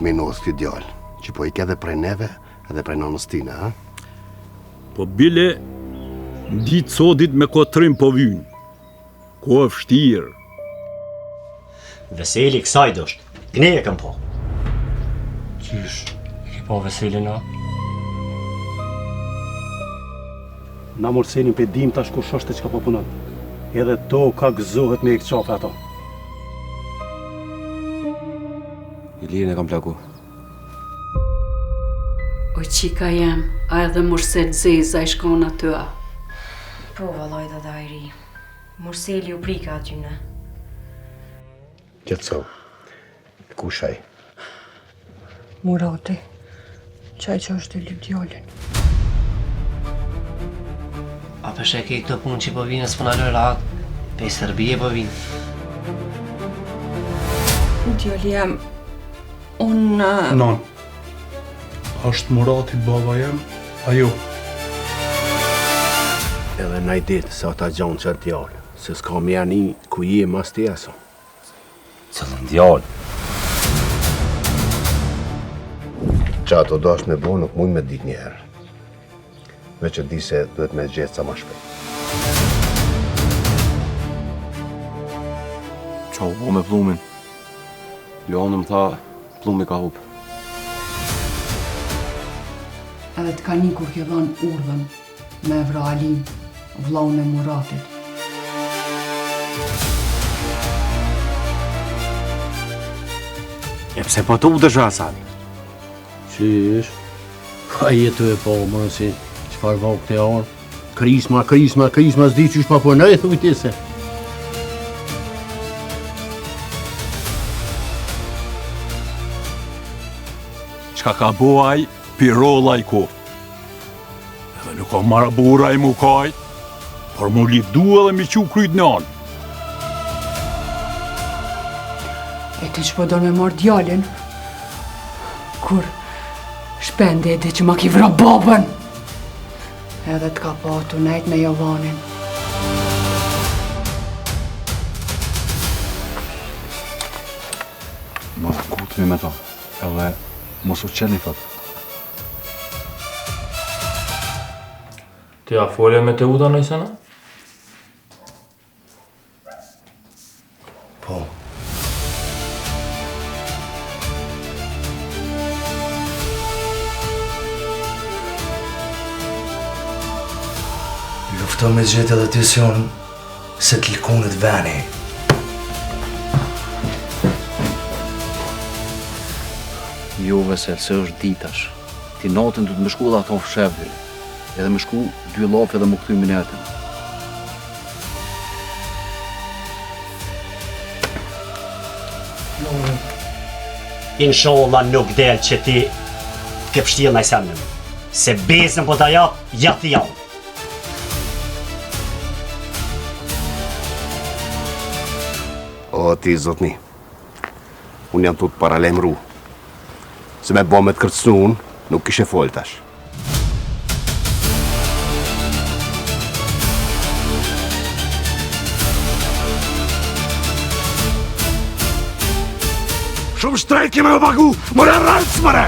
minos këtë djallë, që po i ke dhe prej neve edhe prej nonës tine, ha? Po bile, ditë sodit me kotrim po vynë. Ko e vështirë. Veseli kësaj dështë, gne e këm po. Qysh, ke po Veselin a? Na morsenin pe dim tash kush është e çka po punon. Edhe to ka gëzohet me i këqafe ato. Ilin e kam plaku. O qika jem, a edhe Mursel Zeza i shkon aty a? Po, vallaj da dajri. Murseli u prika atyne. Qetëso, kushaj. Murati, qaj që është i lyp djallin. A përshë e ke këtë punë që po vinë s'pëna lërë atë, pe Serbije po vinë. Djalli jem, unë... Non, është Murati baba jem, ajo. Edhe naj ditë se ata gjonë që djallë, se s'ka mjani ku je mas të jeso. Cëllën djallë. Qa ato do është me bo nuk mujnë me dit njerë. Veç e di se duhet me gjithë sa ma shpejt. Qa u bo me plumin? Leoni më tha, plumi ka hupë. Edhe të ka një kur ke dhanë urdhën me vra Alin, vllaun e Muratit. E pse po të u dësha, Sali? Qysh? Ka jetu e po, më si qëfar vau këte orë. Krisma, s'di qysh pa po në e thuj ti se. Qka ka boaj, pirolla i ko. Edhe nuk ka marra bura i mu kaj, por mu lipdu edhe mi qu kryt nanë. E ti që po do me marrë djallin, kur shpende e di që ma ki vra babën, edhe t'ka patu nejt me Jovanin. Ma kutmi me ta, edhe mos u qeni thot. Ti a folje me te uta në isena? Po. Lufto me gjetë edhe tisjon se të lkunit veni. Jo, Vesel, se është ditash. Ti natën du të më shku dhe ato fshevri. Edhe më shku 2 lafe dhe më këthy minetën. Inshallah nuk del që ti ke pështjel në isemnëm. Se bezën po t'a jatë javë. O, ti, zotni, unë jam të paralemru. Se me bo me të kërcnu unë, nuk kishe folë tash. Shumë shtrejt keme me pagu, mëre rrëtës mëre!